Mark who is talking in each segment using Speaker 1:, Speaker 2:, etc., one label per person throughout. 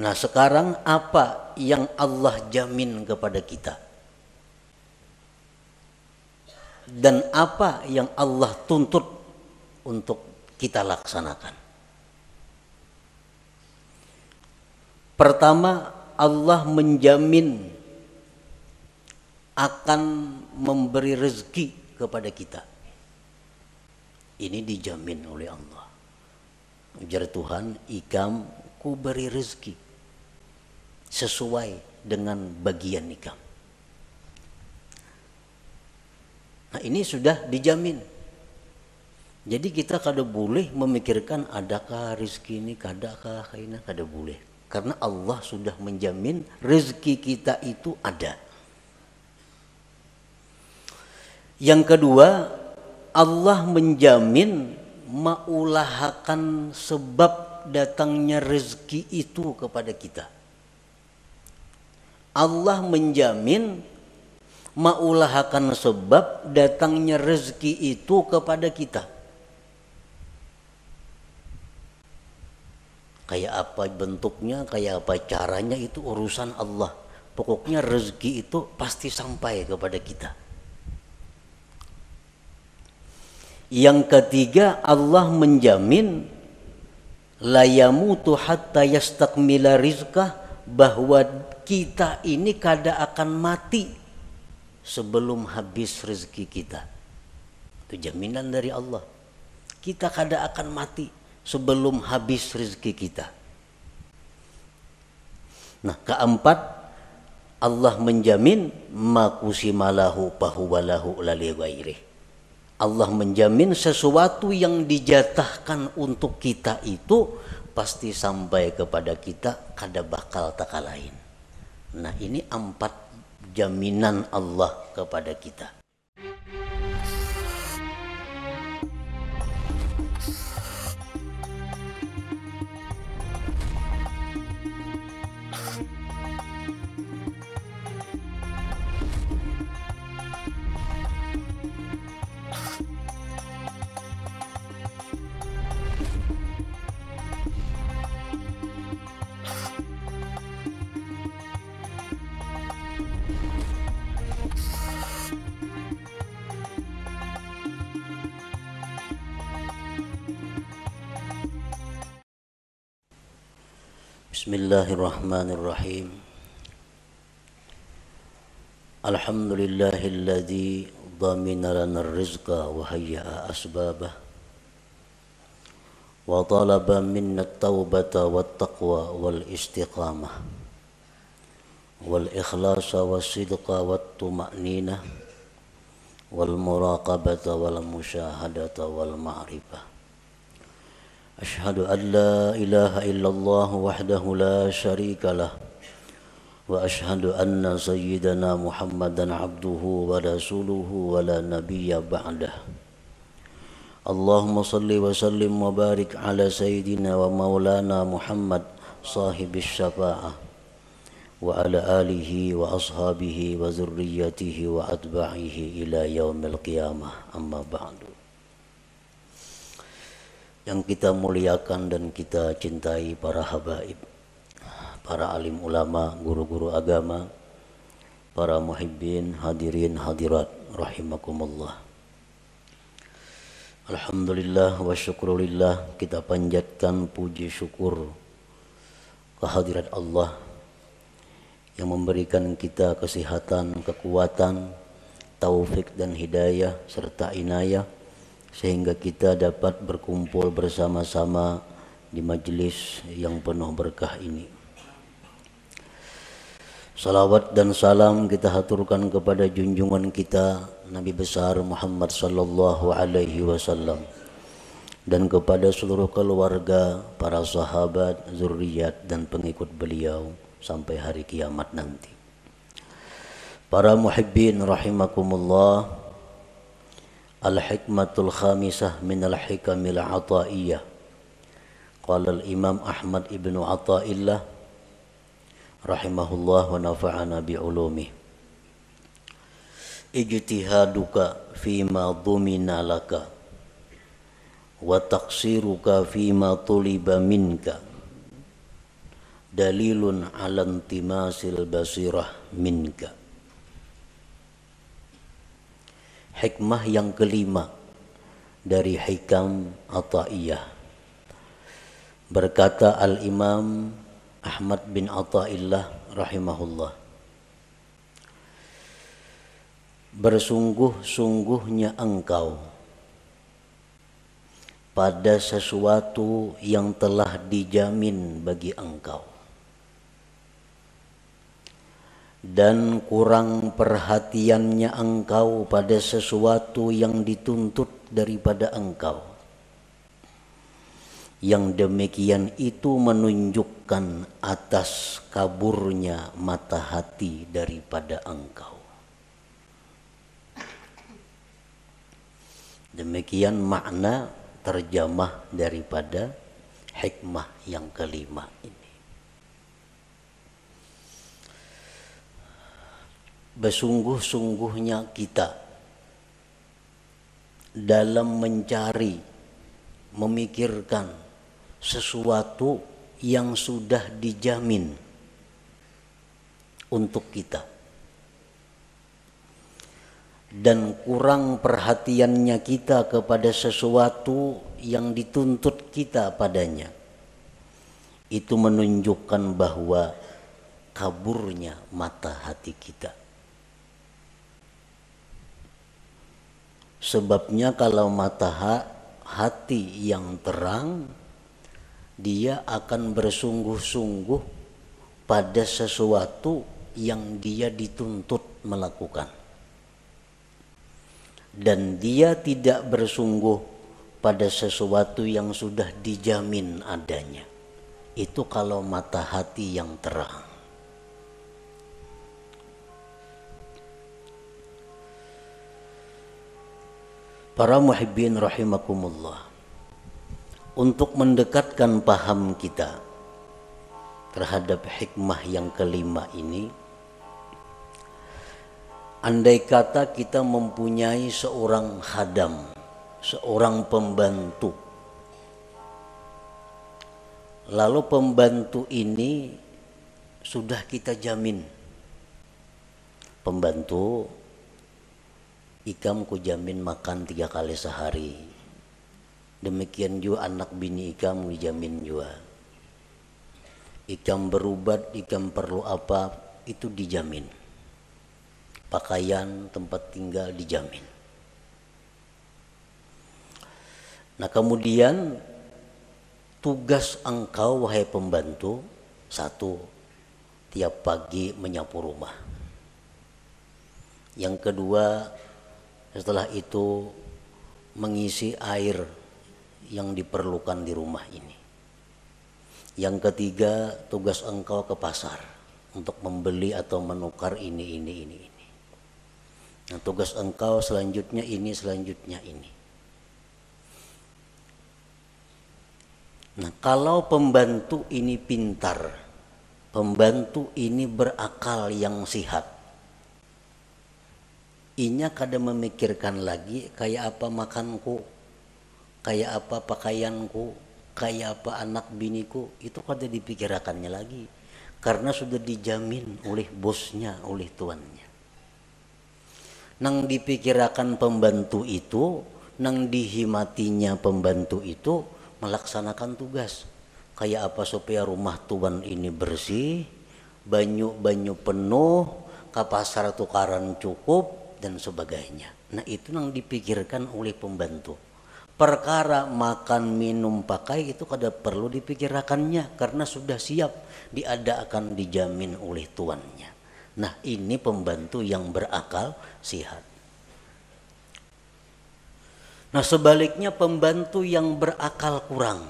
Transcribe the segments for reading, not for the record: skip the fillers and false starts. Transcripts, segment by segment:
Speaker 1: Nah, sekarang apa yang Allah jamin kepada kita? Dan apa yang Allah tuntut untuk kita laksanakan? Pertama, Allah menjamin akan memberi rezeki kepada kita. Ini dijamin oleh Allah. Ujar Tuhan, ikam ku beri rezeki sesuai dengan bagian ikam. Nah, ini sudah dijamin. Jadi kita kada boleh memikirkan adakah rezeki ini, kadakah ini, kada boleh. Karena Allah sudah menjamin rezeki kita itu ada. Yang kedua, Allah menjamin maulahakan sebab datangnya rezeki itu kepada kita. Allah menjamin maulahakan sebab datangnya rezeki itu kepada kita. Kayak apa bentuknya, kayak apa caranya, itu urusan Allah. Pokoknya rezeki itu pasti sampai kepada kita. Yang ketiga, Allah menjamin la yamutu hatta yastakmila rizqah, bahwa kita ini kada akan mati sebelum habis rezeki kita. Itu jaminan dari Allah. Kita kada akan mati sebelum habis rezeki kita. Nah, keempat, Allah menjamin makusimalahu pahuwalahu lali ghairih. Allah menjamin sesuatu yang dijatahkan untuk kita itu pasti sampai kepada kita, kada bakal taka lain. Nah, ini 4 jaminan Allah kepada kita. Bismillahirrahmanirrahim. Alhamdulillahilladzi dhamina lana rizqa wa hayya'a asbabah wa talaba minna at-taubata wat-taqwa wal istiqamah wal ikhlasa was-sidqa wat-tuma'ninah wal muraqabata wal musyahadata wal ma'rifah. Asyhadu an la ilaha illallah wahdahu la syarika lah wa asyhadu anna sayyidana Muhammadan abduhu wa rasuluhu wa la nabiyya ba'dah. Allahumma salli wa sallim wa barik ala sayyidina wa maulana Muhammad sahibis syafa'ah wa ala alihi wa ashabihi wa zurriyyatihi wa atba'ihi ila yaumil qiyamah, amma ba'du. Yang kita muliakan dan kita cintai para habaib, para alim ulama, guru-guru agama, para muhibbin, hadirin hadirat rahimakumullah. Alhamdulillah wa syukrulillah, kita panjatkan puji syukur kehadirat Allah yang memberikan kita kesehatan, kekuatan, taufik dan hidayah serta inayah sehingga kita dapat berkumpul bersama-sama di majelis yang penuh berkah ini. Salawat dan salam kita haturkan kepada junjungan kita Nabi besar Muhammad sallallahu alaihi wasallam dan kepada seluruh keluarga, para sahabat, zuriat dan pengikut beliau sampai hari kiamat nanti. Para muhibbin rahimakumullah, al-hikmatul khamisah min al-hikamil ataiyah. Qala al-imam Ahmad ibnu Athaillah rahimahullah wa nafa'ana bi'ulumih. Ijtihaduka fima dhumina laka wa taqsiruka fima tuliba minka dalilun ala intimasil basirah minka. Hikmah yang kelima dari hikam Athaiyah. Berkata Al-Imam Ahmad bin Athaillah rahimahullah, bersungguh-sungguhnya engkau pada sesuatu yang telah dijamin bagi engkau, dan kurang perhatiannya engkau pada sesuatu yang dituntut daripada engkau. Yang demikian itu menunjukkan atas kaburnya mata hati daripada engkau. Demikian makna terjemah daripada hikmah yang kelima ini. Bersungguh-sungguhnya kita dalam mencari, memikirkan sesuatu yang sudah dijamin untuk kita, dan kurang perhatiannya kita kepada sesuatu yang dituntut kita padanya, itu menunjukkan bahwa kaburnya mata hati kita. Sebabnya kalau mata hati yang terang, dia akan bersungguh-sungguh pada sesuatu yang dia dituntut melakukan. Dan dia tidak bersungguh pada sesuatu yang sudah dijamin adanya. Itu kalau mata hati yang terang. Para muhibbin rahimakumullah, untuk mendekatkan paham kita terhadap hikmah yang kelima ini, andai kata kita mempunyai seorang khadam, seorang pembantu, lalu pembantu ini sudah kita jamin, pembantu ikam ku jamin makan 3 kali sehari, demikian juga anak bini ikam dijamin juga, ikam berubat, ikam perlu apa itu dijamin, pakaian, tempat tinggal dijamin. Nah kemudian tugas engkau wahai pembantu, satu, tiap pagi menyapu rumah. Yang kedua, setelah itu mengisi air yang diperlukan di rumah ini. Yang ketiga, tugas engkau ke pasar untuk membeli atau menukar ini. Nah, tugas engkau selanjutnya ini. Nah, kalau pembantu ini pintar, pembantu ini berakal yang sihat, inya kada memikirkan lagi kayak apa makanku, kayak apa pakaianku, kayak apa anak biniku, itu kada dipikirkannya lagi, karena sudah dijamin oleh bosnya, oleh tuannya. Nang dipikirkan pembantu itu, nang dihimatinya pembantu itu melaksanakan tugas. Kayak apa supaya rumah tuan ini bersih, banyu penuh, ke pasar tukaran cukup, dan sebagainya. Nah itu yang dipikirkan oleh pembantu. Perkara makan, minum, pakai itu kada perlu dipikirkannya, karena sudah siap diadakan, dijamin oleh tuannya. Nah ini pembantu yang berakal sihat. Nah sebaliknya pembantu yang berakal kurang,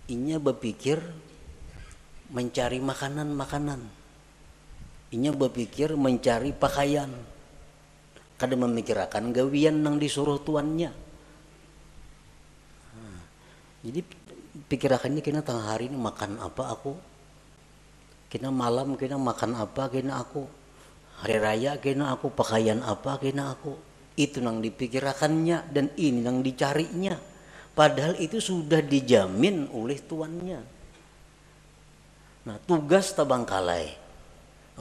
Speaker 1: inya berpikir mencari makanan, inya berpikir mencari pakaian, kada memikirkan gawian nang disuruh tuannya. Jadi pikirakannya kena tengah hari ini makan apa aku, kena malam kena makan apa kena aku, hari raya kena aku pakaian apa kena aku. Itu nang dipikirkannya dan ini nang dicarinya. Padahal itu sudah dijamin oleh tuannya. Nah, tugas tabangkalai.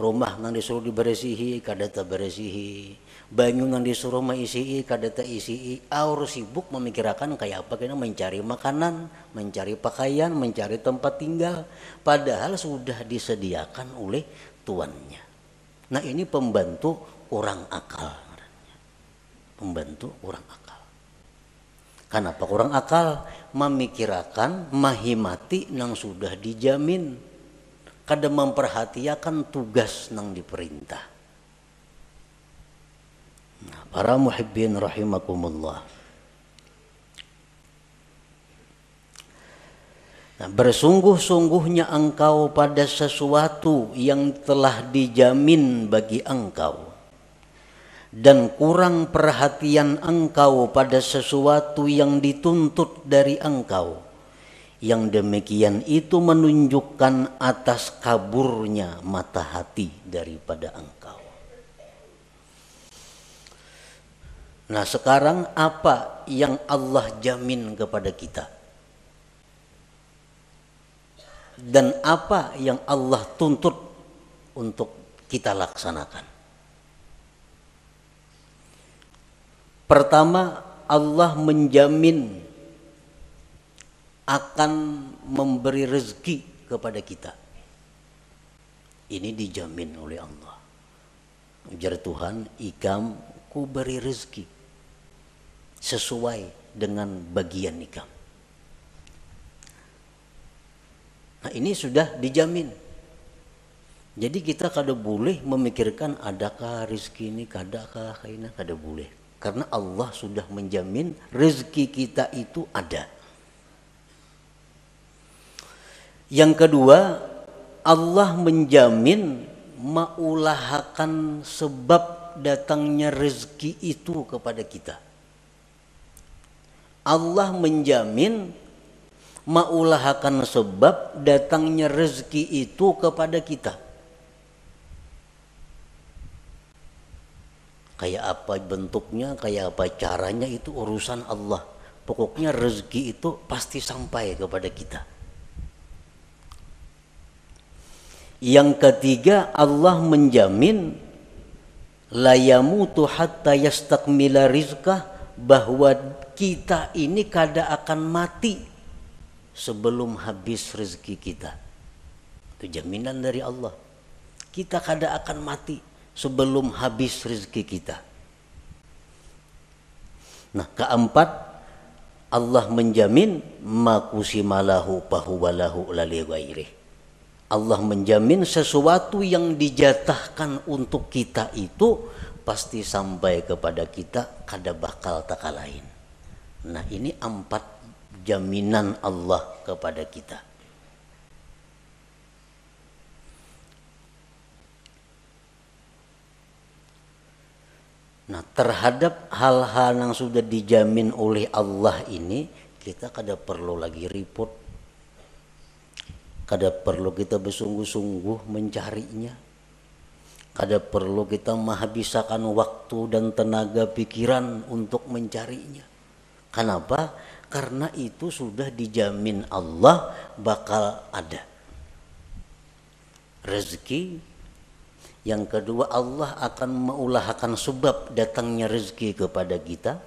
Speaker 1: Rumah nang disuruh diberesihi kadata beresihi. Banyu nang disuruh maisihi kadata isihi. Aur sibuk memikirkan kayak apa kena mencari makanan, mencari pakaian, mencari tempat tinggal. Padahal sudah disediakan oleh tuannya. Nah, ini pembantu orang akal. Pembantu orang akal. Kenapa orang akal? Memikirkan, mahimati nang sudah dijamin. Kada memperhatikan tugas nang diperintah. Nah, para muhibbin rahimakumullah. Nah, bersungguh-sungguhnya engkau pada sesuatu yang telah dijamin bagi engkau. Dan kurang perhatian engkau pada sesuatu yang dituntut dari engkau. Yang demikian itu menunjukkan atas kaburnya mata hati daripada engkau. Nah, sekarang apa yang Allah jamin kepada kita? Dan apa yang Allah tuntut untuk kita laksanakan? Pertama, Allah menjamin akan memberi rezeki kepada kita. Ini dijamin oleh Allah. Ujar Tuhan, ikam ku beri rezeki sesuai dengan bagian ikam. Nah, ini sudah dijamin. Jadi kita kada boleh memikirkan adakah rezeki ini, kadakah ini, kada boleh. Karena Allah sudah menjamin rezeki kita itu ada. Yang kedua, Allah menjamin maulahakan sebab datangnya rezeki itu kepada kita. Allah menjamin maulahakan sebab datangnya rezeki itu kepada kita. Kayak apa bentuknya, kayak apa caranya itu urusan Allah. Pokoknya rezeki itu pasti sampai kepada kita. Yang ketiga, Allah menjamin la yamutu hatta yastakmila rizqah, bahwa kita ini kada akan mati sebelum habis rezeki kita. Itu jaminan dari Allah. Kita kada akan mati sebelum habis rezeki kita. Nah, keempat, Allah menjamin makusimalahu pahuwalahu lali ghairih. Allah menjamin sesuatu yang dijatahkan untuk kita itu pasti sampai kepada kita, kada bakal taka lain. Nah, ini 4 jaminan Allah kepada kita. Nah, terhadap hal-hal yang sudah dijamin oleh Allah ini, kita kada perlu lagi repot. Kada perlu kita bersungguh-sungguh mencarinya. Kada perlu kita menghabiskan waktu dan tenaga pikiran untuk mencarinya. Kenapa? Karena itu sudah dijamin Allah bakal ada. Rezeki. Yang kedua, Allah akan mengulahkan sebab datangnya rezeki kepada kita.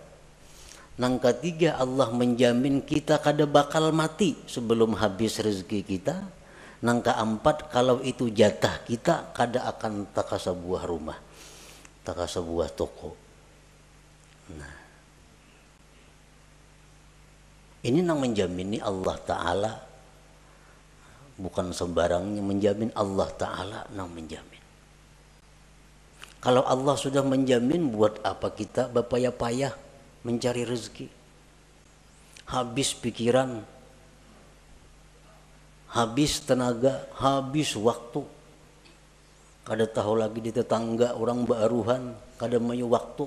Speaker 1: Yang ketiga, Allah menjamin kita kada bakal mati sebelum habis rezeki kita. Yang keempat, kalau itu jatah kita, kada akan taka sebuah rumah, taka sebuah toko. Nah, ini yang menjamini Allah Ta'ala. Bukan sembarangnya menjamin, Allah Ta'ala yang menjamin. Kalau Allah sudah menjamin, buat apa kita berpayah-payah mencari rezeki? Habis pikiran, habis tenaga, habis waktu. Kada tahu lagi di tetangga orang baruhan, kada mayu waktu.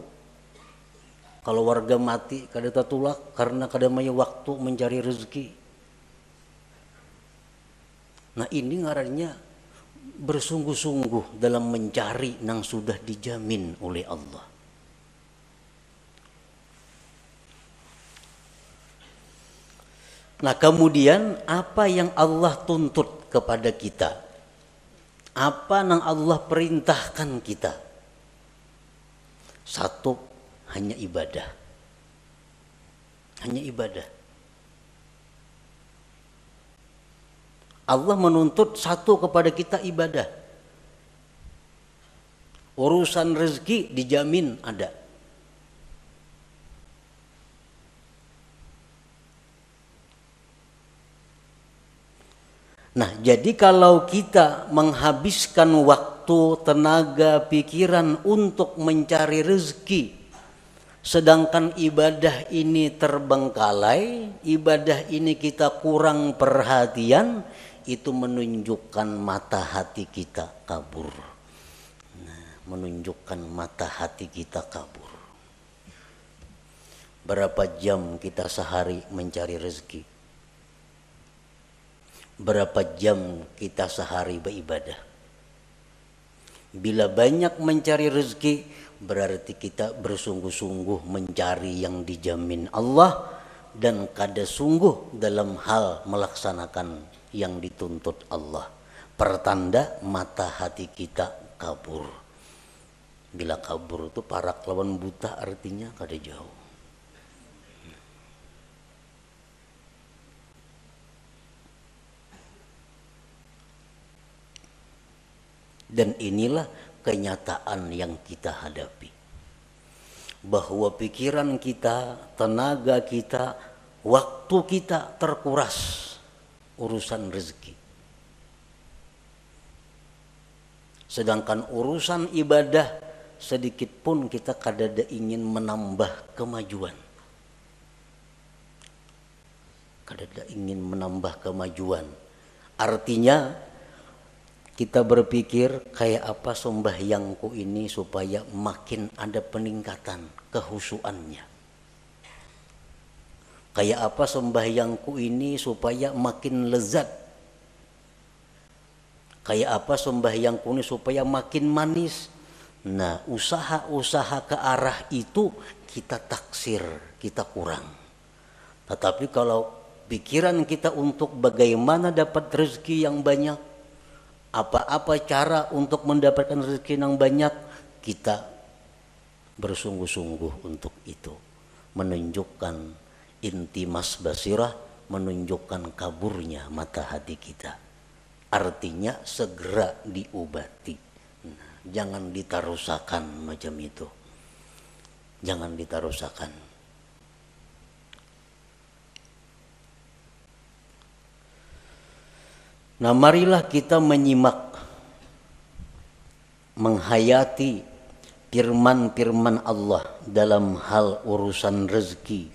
Speaker 1: Kalau warga mati, kada tatulak karena kada mayu waktu mencari rezeki. Nah, ini ngarannya bersungguh-sungguh dalam mencari yang sudah dijamin oleh Allah. Nah, kemudian apa yang Allah tuntut kepada kita? Apa yang Allah perintahkan kita? Satu, hanya ibadah. Hanya ibadah. Allah menuntut satu kepada kita ibadah. Urusan rezeki dijamin ada. Nah, jadi kalau kita menghabiskan waktu, tenaga, pikiran untuk mencari rezeki, sedangkan ibadah ini terbengkalai, ibadah ini kita kurang perhatian, itu menunjukkan mata hati kita kabur. Nah, menunjukkan mata hati kita kabur. Berapa jam kita sehari mencari rezeki? Berapa jam kita sehari beribadah? Bila banyak mencari rezeki, berarti kita bersungguh-sungguh mencari yang dijamin Allah dan kada sungguh dalam hal melaksanakan yang dituntut Allah. Pertanda mata hati kita kabur. Bila kabur itu parak lawan buta, artinya kada jauh. Dan inilah kenyataan yang kita hadapi. Bahwa pikiran kita, tenaga kita, waktu kita terkuras urusan rezeki. Sedangkan urusan ibadah sedikit pun kita kadada ingin menambah kemajuan. Kadada ingin menambah kemajuan. Artinya kita berpikir kayak apa sembahyangku ini supaya makin ada peningkatan kehusuannya. Kayak apa sembahyangku ini supaya makin lezat. Kayak apa sembahyangku ini supaya makin manis. Nah, usaha-usaha ke arah itu kita taksir, kita kurang. Tetapi kalau pikiran kita untuk bagaimana dapat rezeki yang banyak, apa-apa cara untuk mendapatkan rezeki yang banyak, kita bersungguh-sungguh untuk itu. Menunjukkan intimas basirah, menunjukkan kaburnya mata hati kita. Artinya segera diobati. Nah, jangan ditarusakan macam itu. Jangan ditarusakan. Nah, marilah kita menyimak, menghayati firman-firman Allah dalam hal urusan rezeki.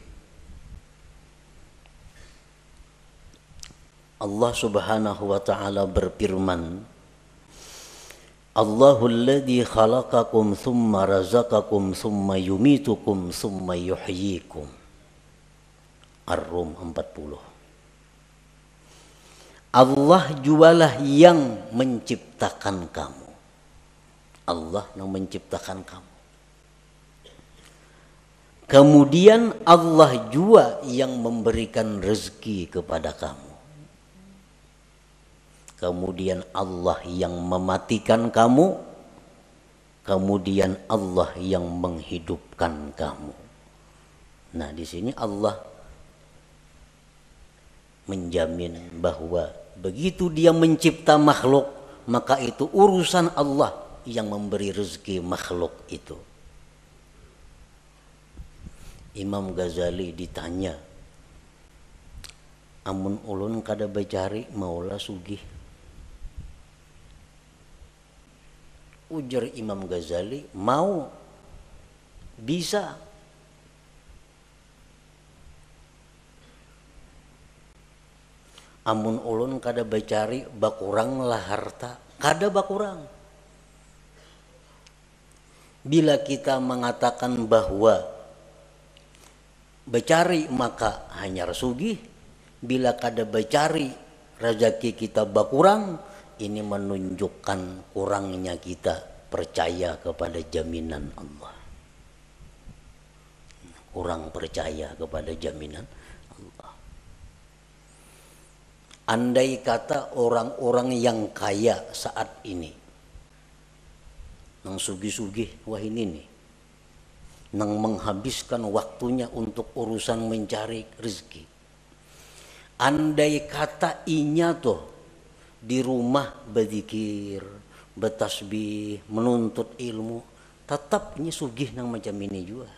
Speaker 1: Allah Subhanahu wa ta'ala berfirman, Allahul ladzi khalaqakum thumma razaqakum thumma yumitukum thumma yuhyikum. Ar-Rum 40. Allah jualah yang menciptakan kamu. Allah yang menciptakan kamu. Kemudian Allah jua yang memberikan rezeki kepada kamu. Kemudian Allah yang mematikan kamu. Kemudian Allah yang menghidupkan kamu. Nah, di sini Allah menjamin bahwa begitu dia mencipta makhluk, maka itu urusan Allah yang memberi rezeki makhluk itu. Imam Ghazali ditanya, amun ulun kada bacari maulah sugih. Ujar Imam Ghazali, mau, bisa. Amun ulun kada bacari bakurang lah harta, kada bakurang. Bila kita mengatakan bahwa bacari maka hanya sugih, bila kada bacari rezeki kita bakurang, ini menunjukkan kurangnya kita percaya kepada jaminan Allah. Kurang percaya kepada jaminan Allah. Andai kata orang-orang yang kaya saat ini, nang sugih-sugih, wah ini nih, nang menghabiskan waktunya untuk urusan mencari rezeki. Andai kata inya tuh di rumah berzikir, bertasbih, menuntut ilmu, tetapnya sugih nang macam ini juga.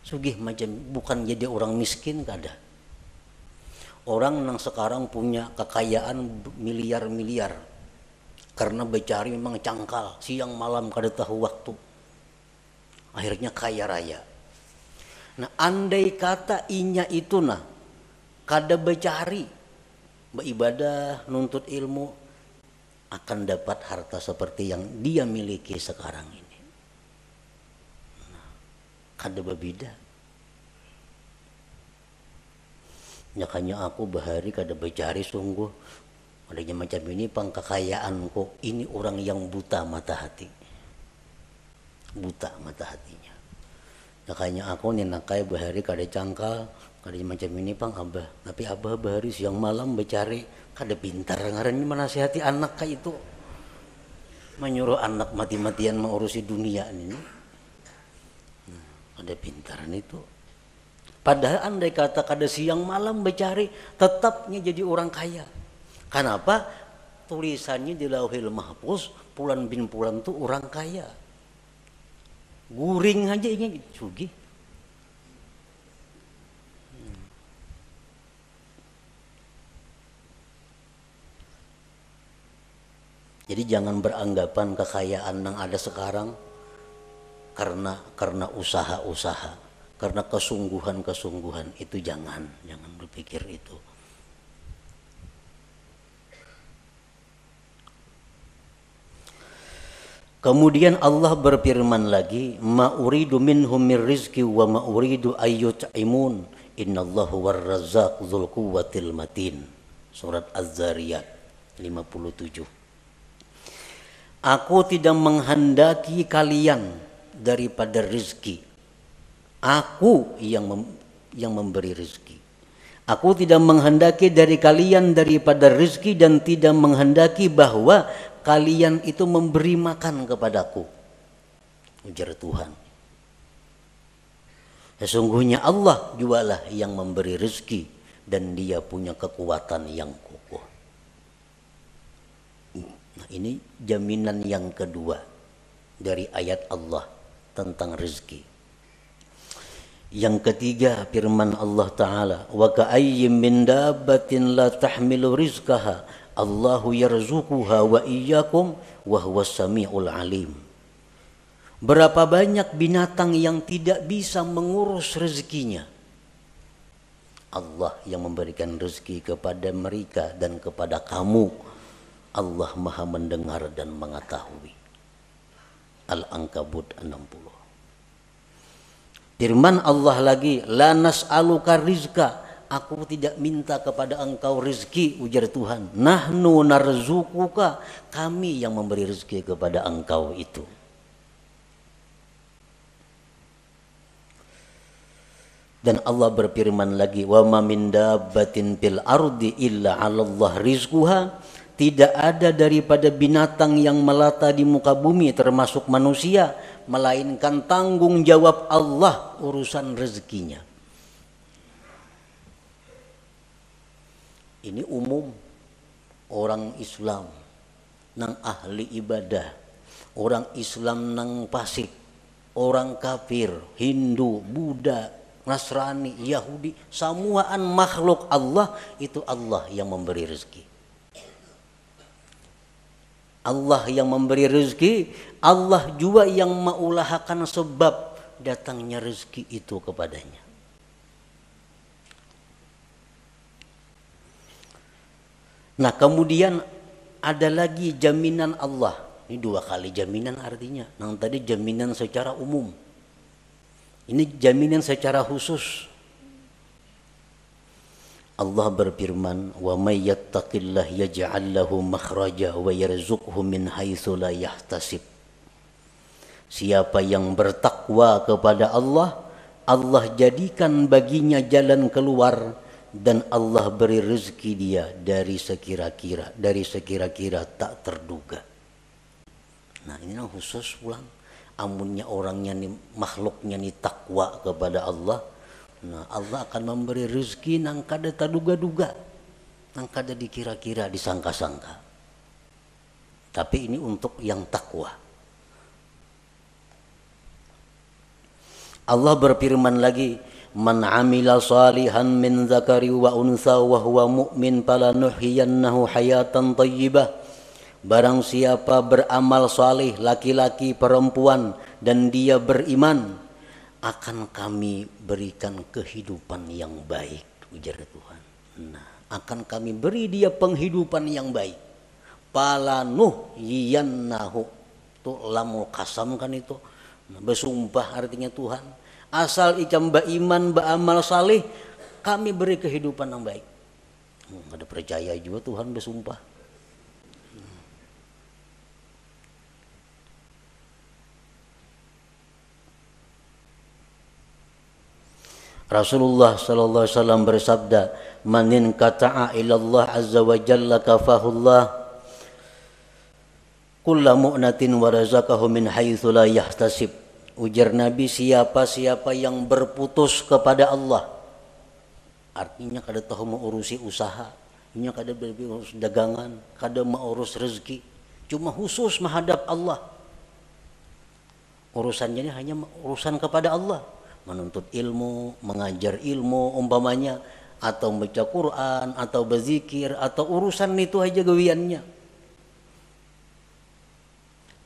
Speaker 1: Sugih macam bukan jadi orang miskin kada. Orang yang sekarang punya kekayaan miliar-miliar karena becari memang cangkal, siang malam kada tahu waktu. Akhirnya kaya raya. Nah, andai kata inya itu nah kada becari, beribadah, nuntut ilmu, akan dapat harta seperti yang dia miliki sekarang ini. Nah, kada berbeda. Makanya aku bahari kada becari sungguh adanya macam ini pangkekayaanku. Ini orang yang buta mata hati, buta mata hatinya. Makanya aku ninakai bahari kada cangkal, kada macam ini pang abah. Tapi abah bahari siang malam becari, kada pintar ngarannya menasihati anak kayak itu, menyuruh anak mati-matian mengurusi dunia ini. Kada pintaran itu. Padahal andai kata kada siang malam becari, tetapnya jadi orang kaya. Kenapa? Tulisannya di Lauhil Mahfuz, Pulan bin Pulan tuh orang kaya. Guring aja ini sugih. Jadi jangan beranggapan kekayaan yang ada sekarang karena usaha-usaha. Karena kesungguhan-kesungguhan itu jangan berpikir itu. Kemudian Allah berfirman lagi, ma uridu minhum min rizqi wa ma uridu ayyut'imun innallahu warrazzaq dzul quwwatil matin. Surat Az-Zariyat 57. Aku tidak menghendaki kalian daripada rizki. Aku yang memberi rezeki. Aku tidak menghendaki dari kalian daripada rezeki dan tidak menghendaki bahwa kalian itu memberi makan kepadaku. Ujar Tuhan. Sesungguhnya Allah jualah yang memberi rezeki dan dia punya kekuatan yang kokoh. Nah, ini jaminan yang kedua dari ayat Allah tentang rezeki. Yang ketiga firman Allah Ta'ala, wa ka'ayyim min dabbatin la tahmilu rizqaha Allahu yarzuquha wa iyyakum wa huwas samiul alim. Berapa banyak binatang yang tidak bisa mengurus rezekinya. Allah yang memberikan rezeki kepada mereka dan kepada kamu. Allah Maha mendengar dan mengetahui. Al-Ankabut 60. Firman Allah lagi, la nas'aluka rizqa, aku tidak minta kepada engkau rezeki, ujar Tuhan. Nahnu narzuquka, kami yang memberi rezeki kepada engkau itu. Dan Allah berfirman lagi, wa ma min dabbatin fil ardi illa 'alallah rizquha, tidak ada daripada binatang yang melata di muka bumi termasuk manusia melainkan tanggung jawab Allah urusan rezekinya. Ini umum orang Islam nang ahli ibadah, orang Islam nang fasik, orang kafir, Hindu, Buddha, Nasrani, Yahudi, semuaan makhluk Allah itu Allah yang memberi rezeki. Allah yang memberi rezeki, Allah juga yang mengulahakan sebab datangnya rezeki itu kepadanya. Nah, kemudian ada lagi jaminan Allah. Ini dua kali jaminan artinya. Yang tadi jaminan secara umum. Ini jaminan secara khusus. Allah berfirman, wa may yattaqillah yaj'al lahu makhraja wa yarzuqhu min haitsu la yahtasib. Siapa yang bertakwa kepada Allah, Allah jadikan baginya jalan keluar dan Allah beri rezeki dia dari sekira-kira tak terduga. Nah ini yang khusus pulang. Amunnya orangnya nih, makhluknya nih takwa kepada Allah. Nah Allah akan memberi rezeki nang kada taduga-duga, nang kada dikira-kira, disangka-sangka. Tapi ini untuk yang takwa. Allah berfirman lagi, man amila salihan min zakari wa unsa wa huwa mu'min falanuhyiyannahu hayatan thayyibah. Barang siapa beramal salih, laki-laki perempuan, dan dia beriman, akan kami berikan kehidupan yang baik, ujar Tuhan. Nah, akan kami beri dia penghidupan yang baik. Falanuhyiyannahu, itu lamul kasam kan itu. Nah, bersumpah artinya Tuhan. Asal icam beriman, beramal salih, kami beri kehidupan yang baik. Ada percaya juga Tuhan bersumpah. Rasulullah sallallahu alaihi wasallam bersabda, "Manin kata'a ila Allah azza wa jalla kafahullah kullu mu'natin wa razaqahu min haitsu la yahtasib." Ujar Nabi, siapa-siapa yang berputus kepada Allah, artinya kada tahu mengurusi usaha, nya kada berurus dagangan, kada mengurus rezeki, cuma khusus menghadap Allah. Urusannya ini hanya urusan kepada Allah, menuntut ilmu, mengajar ilmu umpamanya, atau baca Quran, atau berzikir, atau urusan itu aja gawiannya.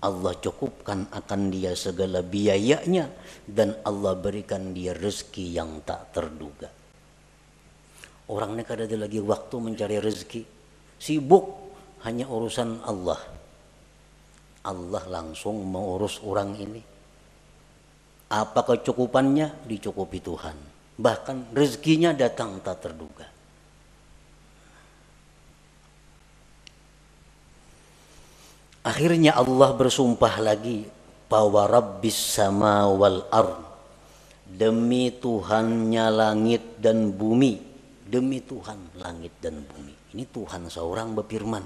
Speaker 1: Allah cukupkan akan dia segala biayanya, dan Allah berikan dia rezeki yang tak terduga. Orang ini kada ada lagi waktu mencari rezeki, sibuk hanya urusan Allah. Allah langsung mengurus orang ini. Apa kecukupannya? Dicukupi Tuhan. Bahkan rezekinya datang tak terduga. Akhirnya Allah bersumpah lagi, bahwa Rabbis sama wal ard, demi Tuhannya langit dan bumi. Demi Tuhan langit dan bumi. Ini Tuhan seorang berfirman.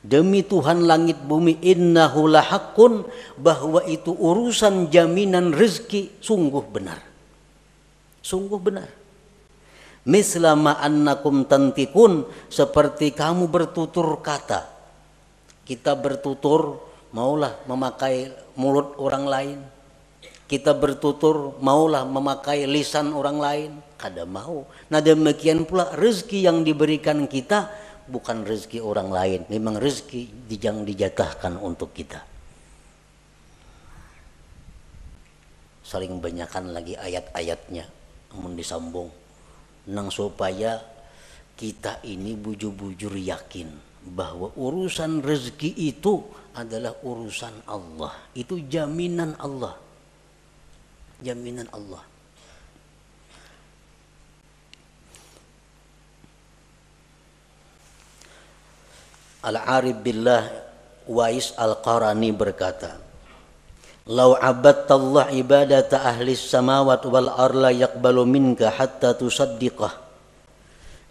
Speaker 1: Demi Tuhan langit bumi, innahu lahaqqun, bahwa itu urusan jaminan rezeki sungguh benar. Sungguh benar. Mislama annakum tantikun, seperti kamu bertutur kata. Kita bertutur maulah memakai mulut orang lain. Kita bertutur maulah memakai lisan orang lain. Kada mau. Nah demikian pula rezeki yang diberikan kita bukan rezeki orang lain. Memang rezeki yang dijatahkan untuk kita. Saling banyakkan lagi ayat-ayatnya. Namun disambung. Nang supaya kita ini bujur-bujur yakin bahwa urusan rezeki itu adalah urusan Allah. Itu jaminan Allah. Jaminan Allah. Al-Arif Billah Wais Al-Qarani berkata, "Lau abadtallah ibadata ahli samawat wal arla yaqbalu minka hatta tusaddiqah."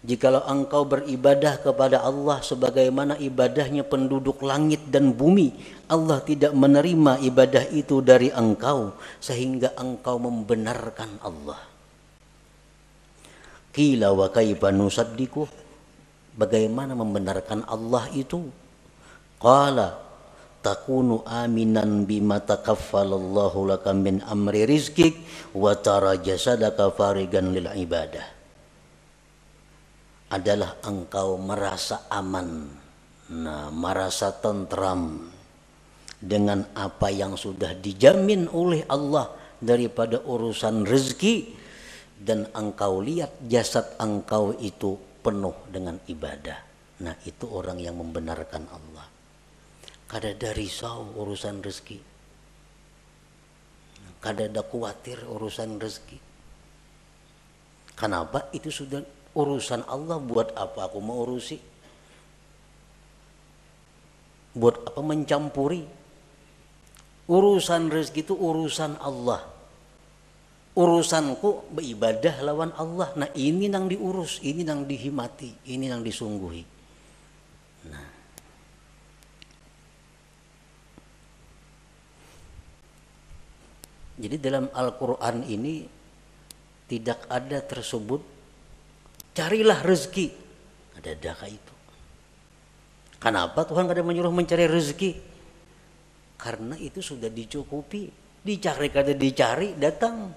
Speaker 1: Jikalau engkau beribadah kepada Allah sebagaimana ibadahnya penduduk langit dan bumi, Allah tidak menerima ibadah itu dari engkau sehingga engkau membenarkan Allah. Qila wa kaifa nusaddiquh? Bagaimana membenarkan Allah itu? Qala takunu aminan bima takaffalallahu laka min amri rizqik wa tara jasadaka farigan lil ibadah. Adalah engkau merasa aman, merasa tentram dengan apa yang sudah dijamin oleh Allah daripada urusan rezeki, dan engkau lihat jasad engkau itu penuh dengan ibadah. Nah itu orang yang membenarkan Allah. Kada ada risau urusan rezeki, kada ada khawatir urusan rezeki. Kenapa? Itu sudah urusan Allah. Buat apa aku mau urusi? Buat apa mencampuri? Urusan rezeki itu urusan Allah. Urusanku beribadah lawan Allah. Nah ini nang diurus, ini nang dihimati, ini nang disungguhi. Nah, jadi dalam Al-Quran ini tidak ada tersebut carilah rezeki. Ada itu. Kenapa Tuhan kada menyuruh mencari rezeki? Karena itu sudah dicukupi. Dicari kada dicari datang.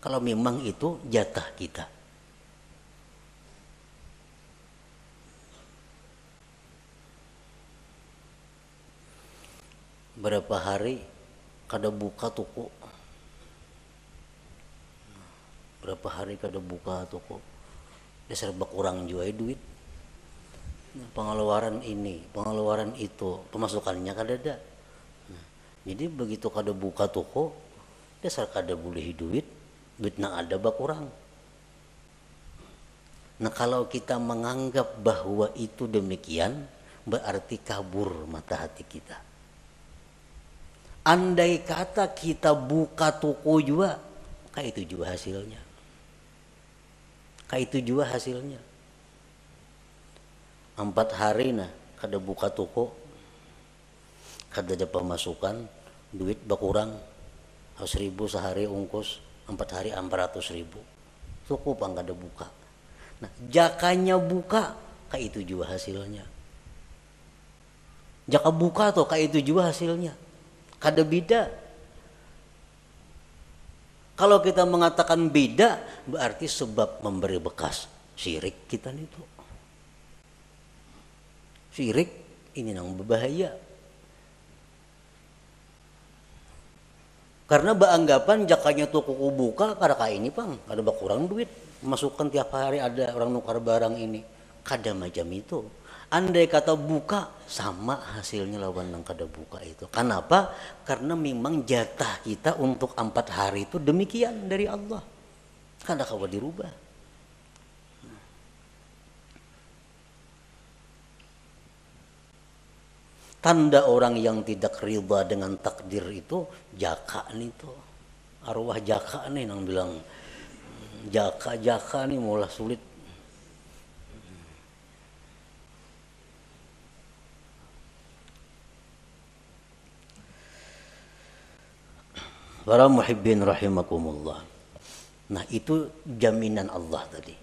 Speaker 1: Kalau memang itu jatah kita. Berapa hari kada buka toko. Berapa hari kada buka toko. Dasar kurang juga duit. Pengeluaran ini, pengeluaran itu, pemasukannya kada ada. Jadi begitu kada buka toko, dasar kada boleh duit nang ada kurang. Nah kalau kita menganggap bahwa itu demikian, berarti kabur mata hati kita. Andai kata kita buka toko juga, kayak itu juga hasilnya. Kayak itu juga hasilnya. 4 hari nah kada buka toko, kada ada pemasukan, duit berkurang, 1.000 sehari ungkus, 4 hari 400.000. Cukup ang kada buka. Nah jakanya buka, kayak itu juga hasilnya. Jaka buka tuh kayak itu juga hasilnya. Kada beda. Kalau kita mengatakan beda, berarti sebab memberi bekas syirik kita itu. Syirik ini nang berbahaya. Karena beranggapan jakanya toko buka kada kayak ini pang, kada berkurang duit, masukkan tiap hari ada orang nukar barang ini. Kada macam itu. Andai kata buka sama hasilnya lawan nang kada buka itu. Kenapa? Karena memang jatah kita untuk 4 hari itu demikian dari Allah. Kada kawa dirubah. Tanda orang yang tidak riba dengan takdir itu jaka nih tuh. Arwah jaka nih nang bilang jaka nih mulai sulit. Para muhibbin rahimakumullah. Nah itu jaminan Allah tadi.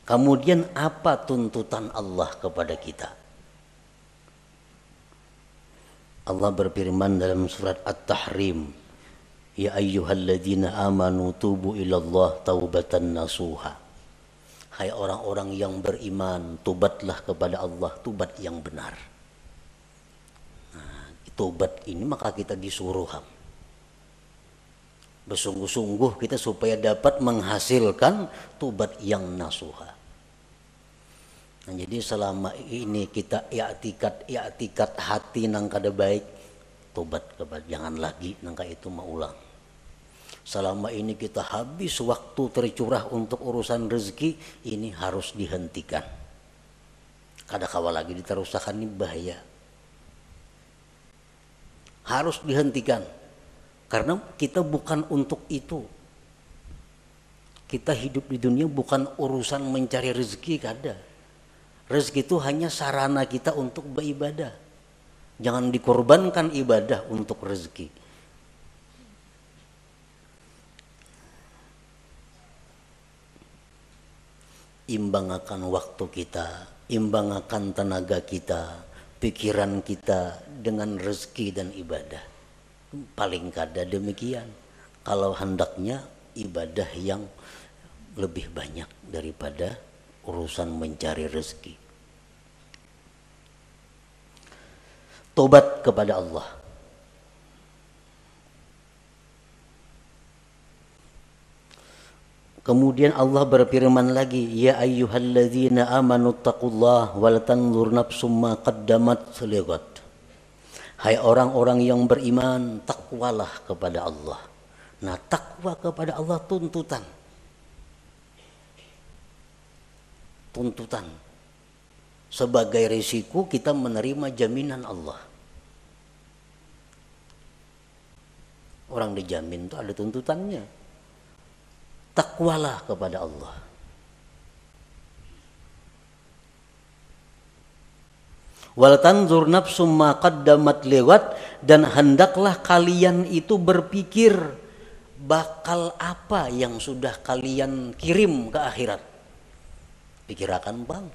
Speaker 1: Kemudian apa tuntutan Allah kepada kita? Allah berfirman dalam surat At-Tahrim, ya ayyuhalladzina amanu tubu ilallah taubatan nasuha. Hai orang-orang yang beriman, tobatlah kepada Allah, tobat yang benar. Nah, tobat ini maka kita disuruh bersungguh-sungguh kita supaya dapat menghasilkan tobat yang nasuha. Nah, jadi selama ini kita i'tikad hati nang kada baik, tobat kepada jangan lagi nang itu maulang. Selama ini kita habis waktu tercurah untuk urusan rezeki, ini harus dihentikan. Kada kawa lagi diterusakan, ini bahaya. Harus dihentikan. Karena kita bukan untuk itu. Kita hidup di dunia bukan urusan mencari rezeki, kada. Rezeki itu hanya sarana kita untuk beribadah. Jangan dikorbankan ibadah untuk rezeki. Imbangkan waktu kita, imbangkan tenaga kita, pikiran kita dengan rezeki dan ibadah. Paling kada demikian. Kalau hendaknya ibadah yang lebih banyak daripada urusan mencari rezeki. Tobat kepada Allah. Kemudian Allah berfirman lagi, ya ayyuhalladzina amanu taqullaha wal tanzur nafsum ma qaddamat lighad. Hai orang-orang yang beriman, takwalah kepada Allah. Nah, takwa kepada Allah tuntutan. Tuntutan. Sebagai risiko kita menerima jaminan Allah. Orang dijamin itu ada tuntutannya. Takwalah kepada Allah. Wal tanzur nafsum ma qaddamat lewat, dan hendaklah kalian itu berpikir bakal apa yang sudah kalian kirim ke akhirat. Pikirakan bang,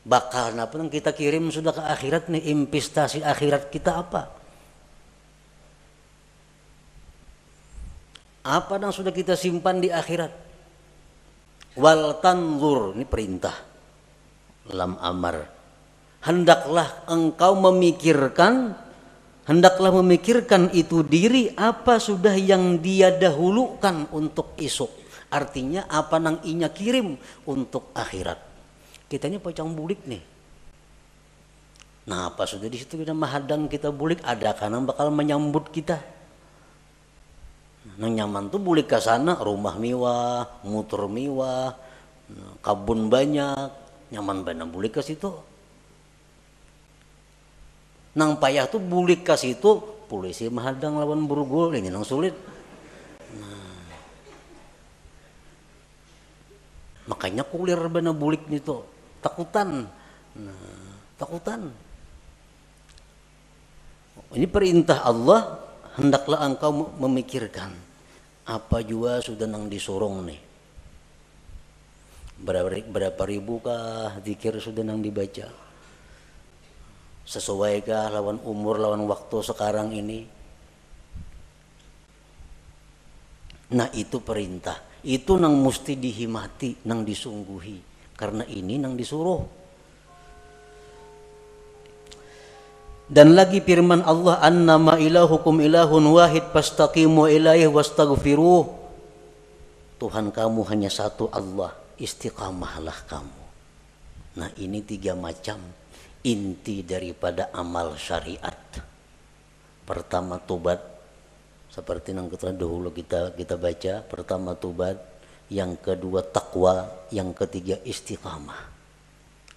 Speaker 1: bakal apa yang kita kirim sudah ke akhirat nih, investasi akhirat kita apa? Apa yang sudah kita simpan di akhirat? Wal tanzur, ini perintah lam amar. Hendaklah engkau memikirkan, hendaklah memikirkan itu diri apa sudah yang dia dahulukan untuk esok. Artinya apa nang inya kirim untuk akhirat. Kitanya pacang bulik nih. Nah apa sudah di situ kita mahadang kita bulik, ada karena bakal menyambut kita. Nang nyaman tuh bulik ke sana, rumah mewah, motor mewah, kabun banyak, nyaman banget bulik ke situ. Nang payah tuh bulik ke situ, polisi mahadang lawan burgul, ini nang sulit. Nah, makanya kulir bana bulik nito, takutan. Nah, takutan. Ini perintah Allah, hendaklah engkau memikirkan apa juga sudah nang disorong nih. Berapa ribu kah zikir sudah nang dibaca? Sesuaikah lawan umur, lawan waktu sekarang ini? Nah itu perintah, itu nang mesti dihimati, nang disungguhi, karena ini nang disuruh. Dan lagi firman Allah, annama ilahukum ilahun wahid fastaqimu ilaihi wastaghfiruh. Tuhan kamu hanya satu Allah, istiqamahlah kamu. Nah ini 3 macam inti daripada amal syariat. Pertama tobat, seperti yang dahulu kita baca. Pertama tobat, yang kedua takwa, yang ketiga istiqamah,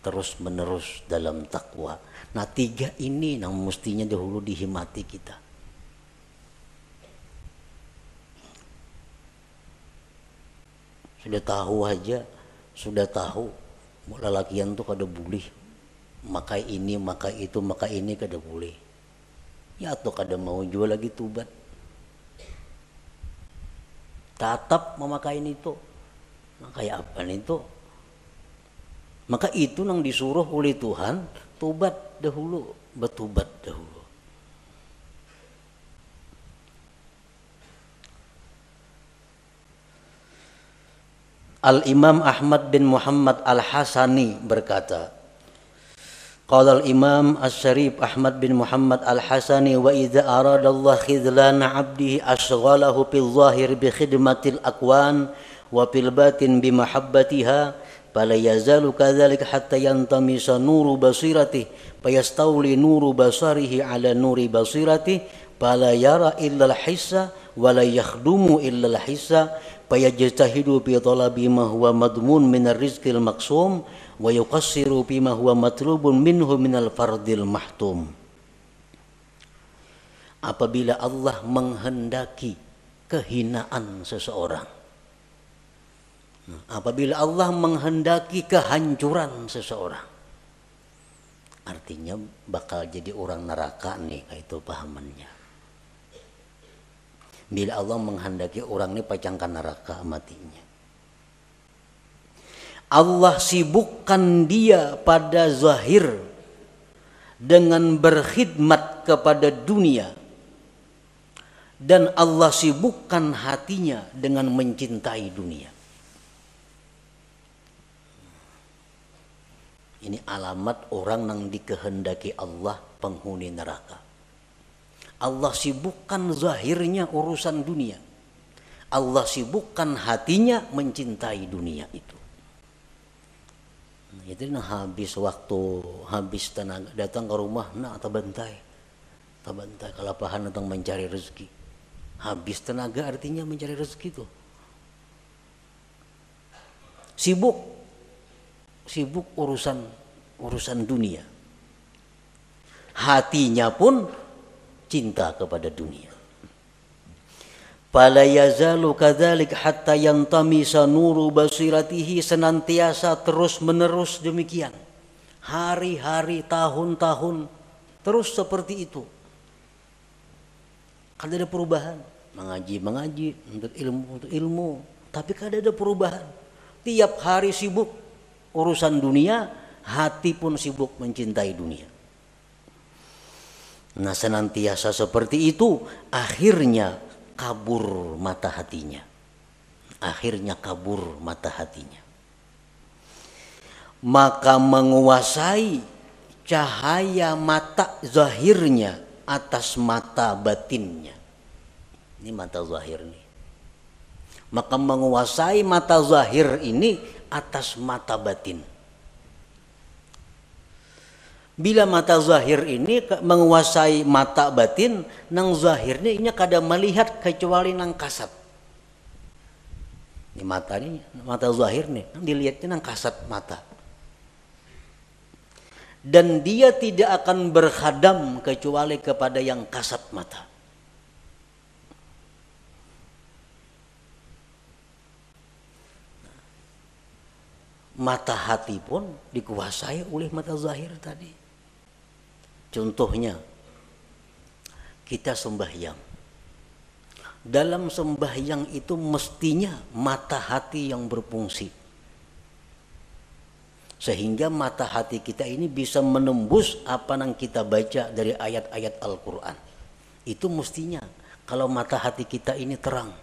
Speaker 1: terus menerus dalam takwa. Nah 3 ini yang mestinya dahulu dihimati kita. Sudah tahu aja, sudah tahu lelakian tuh kada boleh maka ini, maka itu, maka ini kada boleh. Ya atau kada mau jual lagi tubat. Tatap memakai itu. Maka apa itu? Maka itu yang disuruh oleh Tuhan, tubat dahulu, bertubat dahulu. Al-Imam Ahmad bin Muhammad Al-Hasani berkata, qala al-Imam Asy-Syarif Ahmad bin Muhammad Al-Hasani, wa idza arada Allah khidlana 'abdihi ashghalahu fil zahir bi khidmatil akwan wa fil batin bi mahabbatiha fala yazalu kadzalika hatta yantamisa nuru basiratihi fayastawli nuru basarihi ala nuri basiratihi fala yara illa al-hissa wa la yakhdumu illa al-hissa fayajtahidu fi talabi ma huwa madmun min ar-rizqil maqsum wa yuqassiru bima huwa matlubun minhu minal fardil mahtum. Apabila Allah menghendaki kehinaan seseorang, apabila Allah menghendaki kehancuran seseorang, artinya bakal jadi orang neraka nih, kayak itu pahamannya. Bila Allah menghendaki orang ini pacangkan neraka matinya, Allah sibukkan dia pada zahir dengan berkhidmat kepada dunia, dan Allah sibukkan hatinya dengan mencintai dunia. Ini alamat orang yang dikehendaki Allah penghuni neraka. Allah sibukkan zahirnya urusan dunia, Allah sibukkan hatinya mencintai dunia itu. Itu habis waktu, habis tenaga, datang ke rumah, nak tabantai kalapahan datang mencari rezeki. Habis tenaga artinya mencari rezeki itu. Sibuk urusan dunia. Hatinya pun cinta kepada dunia. Fala yazalu kadzalik hatta yantamisa nuru basiratihi, senantiasa terus menerus demikian. Hari-hari, tahun-tahun terus seperti itu. Kada ada perubahan. Mengaji, untuk ilmu. Tapi kada ada perubahan. Tiap hari sibuk urusan dunia, hati pun sibuk mencintai dunia. Nah, senantiasa seperti itu, akhirnya kabur mata hatinya. Akhirnya kabur mata hatinya. Maka menguasai cahaya mata zahirnya atas mata batinnya. Ini mata zahir nih. Maka menguasai mata zahir ini atas mata batin. Bila mata zahir ini menguasai mata batin, nang zahirnya ini kada melihat kecuali nang kasat. Ini mata ini, mata zahir nih, dilihatnya nang kasat mata. Dan dia tidak akan berkhadam kecuali kepada yang kasat mata. Mata hati pun dikuasai oleh mata zahir tadi. Contohnya, kita sembahyang. Dalam sembahyang itu mestinya mata hati yang berfungsi. Sehingga mata hati kita ini bisa menembus apa yang kita baca dari ayat-ayat Al-Quran. Itu mestinya kalau mata hati kita ini terang.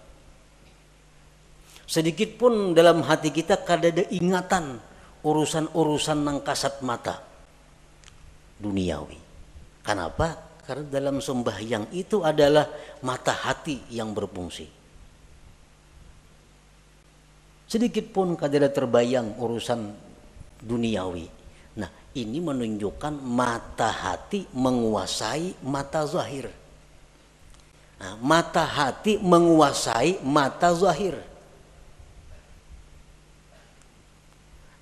Speaker 1: Sedikit pun dalam hati kita kada ada ingatan urusan-urusan nang kasat mata duniawi. Kenapa? Karena dalam sembahyang itu adalah mata hati yang berfungsi. Sedikit pun kada ada terbayang urusan duniawi. Nah, ini menunjukkan mata hati menguasai mata zahir. Nah, mata hati menguasai mata zahir.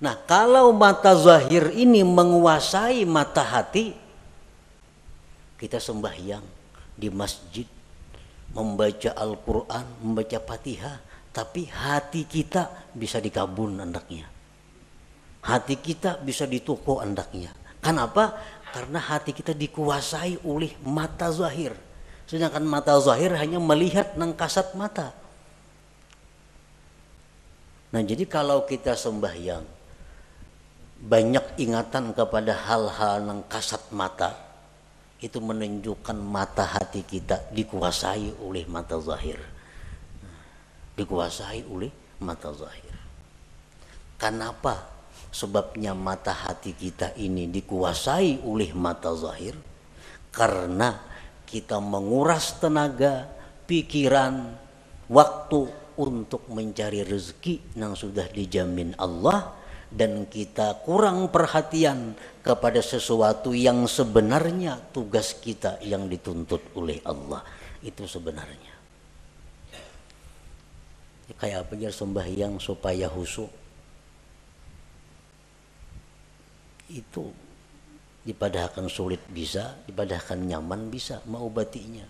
Speaker 1: Nah, kalau mata zahir ini menguasai mata hati, kita sembahyang di masjid, membaca Al-Quran, membaca Fatihah, tapi hati kita bisa di kabun andaknya. Hati kita bisa di toko andaknya. Kenapa? Karena hati kita dikuasai oleh mata zahir. Sedangkan mata zahir hanya melihat nang kasat mata. Nah, jadi kalau kita sembahyang banyak ingatan kepada hal-hal nang kasat mata, itu menunjukkan mata hati kita dikuasai oleh mata zahir. Dikuasai oleh mata zahir. Kenapa? Sebabnya mata hati kita ini dikuasai oleh mata zahir. Karena kita menguras tenaga, pikiran, waktu untuk mencari rezeki yang sudah dijamin Allah. Dan kita kurang perhatian kepada sesuatu yang sebenarnya tugas kita yang dituntut oleh Allah. Itu sebenarnya. Kayak apa ya sembahyang supaya khusyuk? Itu dipadahkan sulit bisa, dipadahkan nyaman bisa, mengobatinya.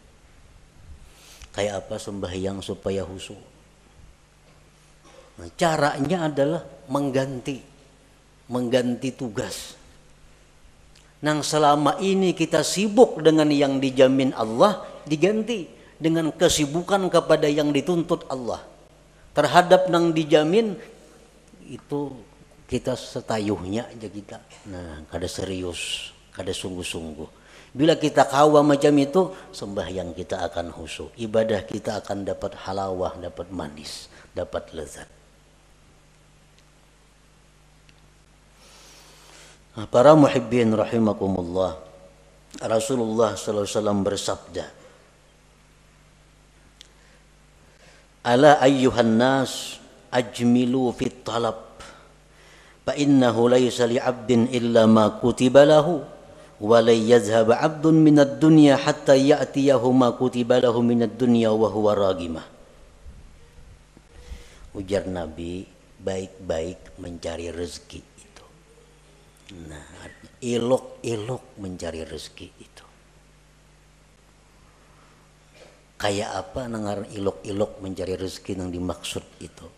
Speaker 1: Kayak apa sembahyang supaya khusyuk? Nah, caranya adalah mengganti tugas. Nang selama ini kita sibuk dengan yang dijamin Allah, diganti dengan kesibukan kepada yang dituntut Allah. Terhadap nang dijamin itu kita setayuhnya aja kita. Nah, kada serius, kada sungguh-sungguh. Bila kita kawa macam itu, sembahyang kita akan khusyuk. Ibadah kita akan dapat halawah, dapat manis, dapat lezat. Para muhibbin rahimakumullah, Rasulullah sallallahu alaihi wasallam bersabda, "Ala ayyuhan nas ajmilu fit talab, fa innahu laysa li 'abdin illa ma kutiba lahu, wa la yazhab 'abdun minad dunya hatta ya'tiyahu ma kutiba lahu minad dunya wa huwa ragimah." Ujar Nabi, baik-baik mencari rezeki. Nah, elok-elok mencari rezeki itu. Kayak apa nangaran ilok-ilok mencari rezeki yang dimaksud itu.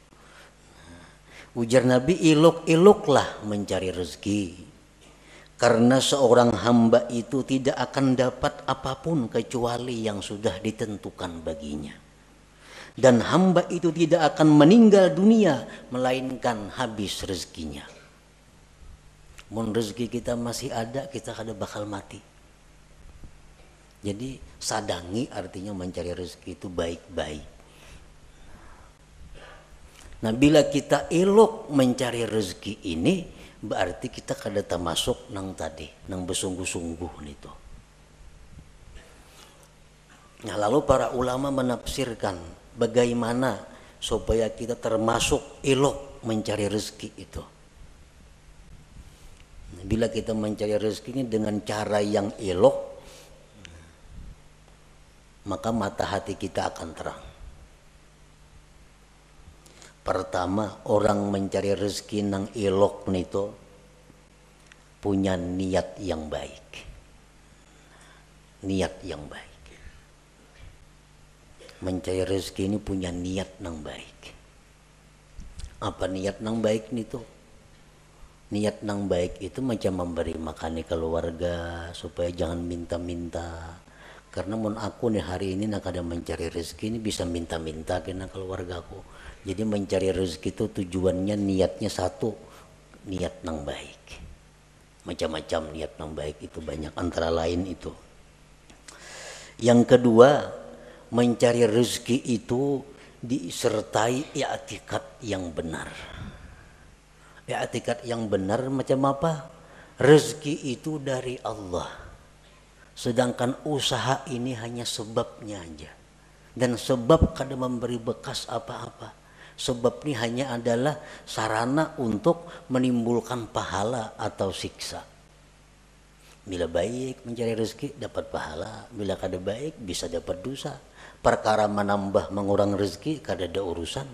Speaker 1: Ujar Nabi, ilok-iloklah mencari rezeki. Karena seorang hamba itu tidak akan dapat apapun kecuali yang sudah ditentukan baginya. Dan hamba itu tidak akan meninggal dunia melainkan habis rezekinya. Mun rezeki kita masih ada, kita kada bakal mati. Jadi sadangi artinya mencari rezeki itu baik-baik. Nah bila kita elok mencari rezeki ini, berarti kita kada termasuk nang tadi, nang bersungguh-sungguh itu. Nah lalu para ulama menafsirkan bagaimana supaya kita termasuk elok mencari rezeki itu. Nah, bila kita mencari rezeki ini dengan cara yang elok, maka mata hati kita akan terang. Pertama, orang mencari rezeki nang elok nito punya niat yang baik. Niat yang baik. Mencari rezeki ini punya niat nang baik. Apa niat nang baik nito? Niat nang baik itu macam memberi makan keluarga supaya jangan minta-minta. Karena mun aku nih hari ini nak ada mencari rezeki ini bisa minta-minta kena keluargaku. Jadi mencari rezeki itu tujuannya niatnya satu, niat nang baik. Macam-macam niat nang baik itu banyak, antara lain itu. Yang kedua, mencari rezeki itu disertai i'tikad yang benar. I'tikad yang benar macam apa? Rezeki itu dari Allah. Sedangkan usaha ini hanya sebabnya aja. Dan sebab kada memberi bekas apa-apa. Sebab ini hanya adalah sarana untuk menimbulkan pahala atau siksa. Bila baik mencari rezeki dapat pahala. Bila kada baik bisa dapat dosa. Perkara menambah mengurang rezeki kada ada urusan.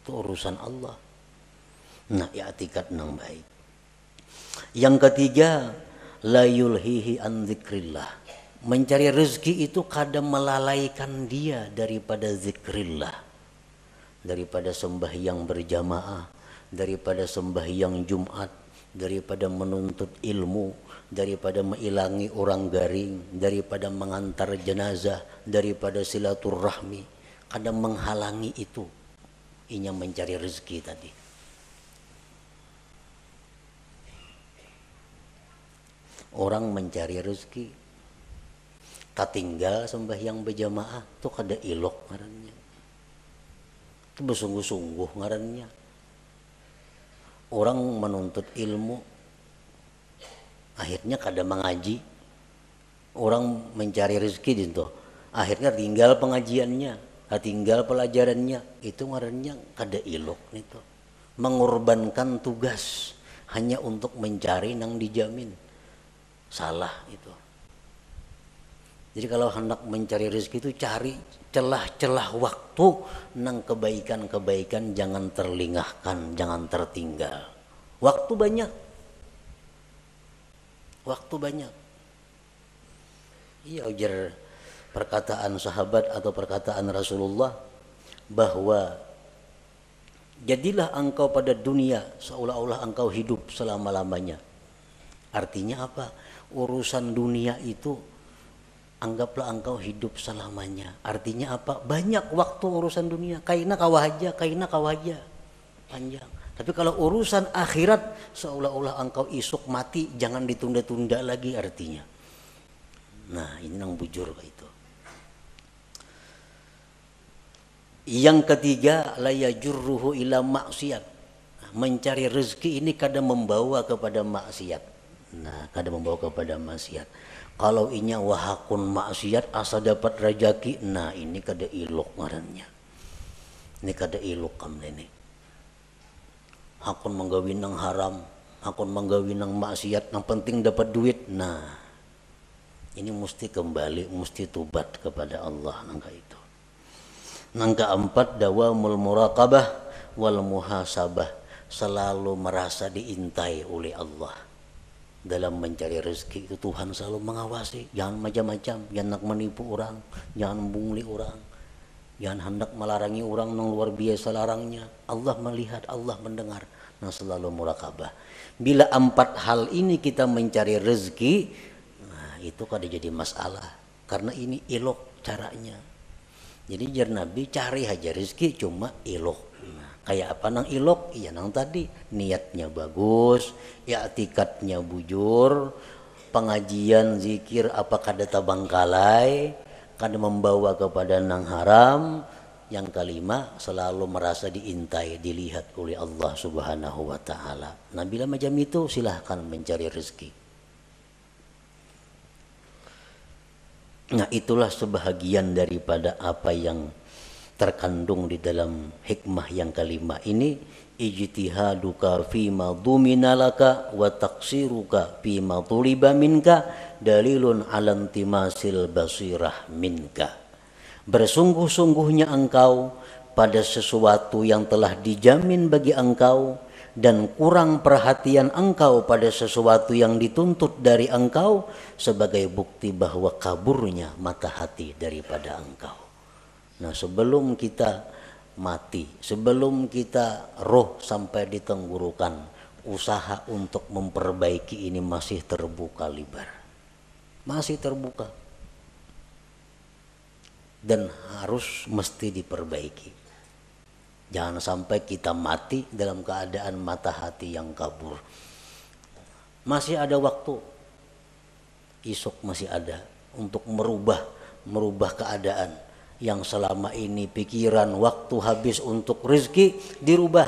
Speaker 1: Itu urusan Allah. Nah, i'tikad nang baik. Yang ketiga, la yulhihi an dzikrillah. Mencari rezeki itu kadang melalaikan dia daripada zikrillah, daripada sembahyang berjamaah, daripada sembahyang Jumat, daripada menuntut ilmu, daripada mengilangi orang garing, daripada mengantar jenazah, daripada silaturahmi. Kadang menghalangi itu inya mencari rezeki tadi. Orang mencari rezeki tak tinggal sembahyang berjamaah tuh kada ilok ngarannya, itu bersungguh-sungguh ngarannya. Orang menuntut ilmu akhirnya kada mengaji, orang mencari rezeki itu akhirnya tinggal pengajiannya, tinggal pelajarannya, itu ngarannya kada ilok itu, mengorbankan tugas hanya untuk mencari nang dijamin, salah itu. Jadi kalau hendak mencari rezeki itu cari celah-celah waktu nang kebaikan-kebaikan, jangan terlingahkan, jangan tertinggal. Waktu banyak. Waktu banyak. Iya, ujar perkataan sahabat atau perkataan Rasulullah bahwa jadilah engkau pada dunia seolah-olah engkau hidup selama-lamanya. Artinya apa? Urusan dunia itu anggaplah engkau hidup selamanya. Artinya apa? Banyak waktu urusan dunia. Kaina kawahaja, panjang. Tapi kalau urusan akhirat seolah-olah engkau isuk mati, jangan ditunda-tunda lagi artinya. Nah ini nang bujur itu. Yang ketiga, la yajurruhu ila maksiat. Mencari rezeki ini kadang membawa kepada maksiat. Nah kadang membawa kepada maksiat. Kalau inya wahakun maksiat asa dapat rajaki, nah ini kada ilok ngarannya. Ini kada ilok kam ini. Hakun menggawin nang haram, hakun menggawin nang maksiat, nang penting dapat duit. Nah, ini mesti kembali, mesti tobat kepada Allah nangka itu. Nang keempat, dawamul muraqabah wal muhasabah, selalu merasa diintai oleh Allah. dalam mencari rezeki itu Tuhan selalu mengawasi. Jangan macam-macam, jangan nak menipu orang, jangan membungli orang, jangan hendak melarangi orang yang luar biasa larangnya. Allah melihat, Allah mendengar. Nah, selalu murakabah. Bila 4 hal ini kita mencari rezeki, nah, itu kada jadi masalah. Karena ini ilok caranya. Jadi jar Nabi cari aja rezeki cuma ilok. Nah, kayak apa nang ilok? Iya nang tadi niatnya bagus, i'tikadnya bujur, pengajian zikir apakah ada tabangkalai, kada membawa kepada nang haram. Yang kelima selalu merasa diintai, dilihat oleh Allah Subhanahu wa taala. Nah, bila macam itu silahkan mencari rezeki. Nah, itulah sebahagian daripada apa yang terkandung di dalam hikmah yang kelima ini. Ijtihaduka fima dhumina laka wa taqsiruka fima tuliba minka dalilun ala intimasil basirah minka. Bersungguh-sungguhnya engkau pada sesuatu yang telah dijamin bagi engkau, dan kurang perhatian engkau pada sesuatu yang dituntut dari engkau sebagai bukti bahwa kaburnya mata hati daripada engkau. Nah, sebelum kita mati, sebelum kita roh sampai di tenggorokan, usaha untuk memperbaiki ini masih terbuka lebar. Masih terbuka. Dan harus mesti diperbaiki. Jangan sampai kita mati dalam keadaan mata hati yang kabur. Masih ada waktu. Esok masih ada untuk merubah keadaan yang selama ini pikiran waktu habis untuk rezeki dirubah.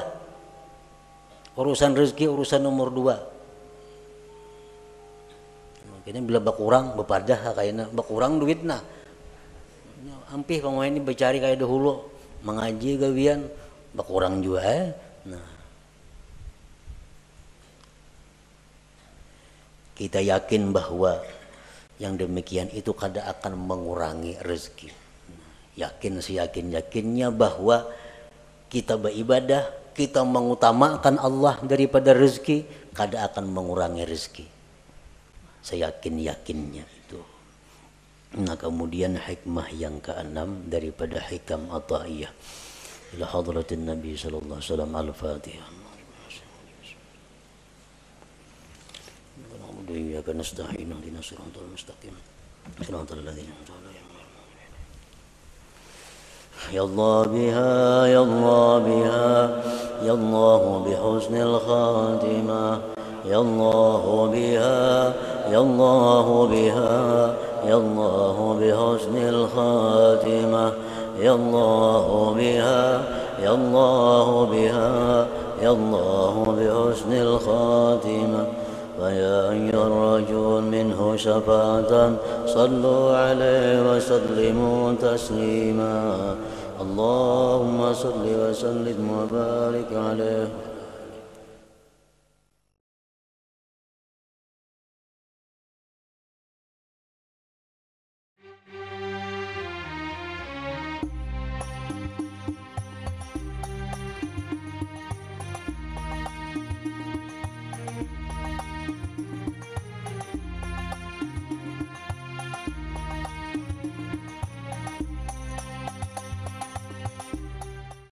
Speaker 1: Urusan rezeki urusan nomor 2. Kini bila berkurang bepadah kayaknya berkurang duitnya. Ampih pemain ini bercari kayak dahulu mengaji gawian berkurang juga Nah, kita yakin bahwa yang demikian itu kada akan mengurangi rezeki. Yakin seyakin-yakinnya bahwa kita beribadah, kita mengutamakan Allah daripada rezeki, kada akan mengurangi rezeki. Seyakin-yakinnya itu. Nah, kemudian hikmah yang ke-6 daripada hikam Athaiyah. Ila hadratin Nabi sallallahu alaihi wasallam. Al-Fatihah. Iyyaka nasta'in ihdinas siratal mustaqim. Siratal ladzina an'amta 'alaihim. Ya Allah biha, ya Allah biha, ya Allah bihusnil khatimah. Ya Allah biha, ya Allah biha, ya Allah bihusnil khatimah. Ya Allah biha, ya Allah biha, ya Allah bihusnil khatimah. فيا أيها الرجل منه شفاعة صلوا عليه وسلموا تسليما. اللهم صل وسلم وبارك عليه.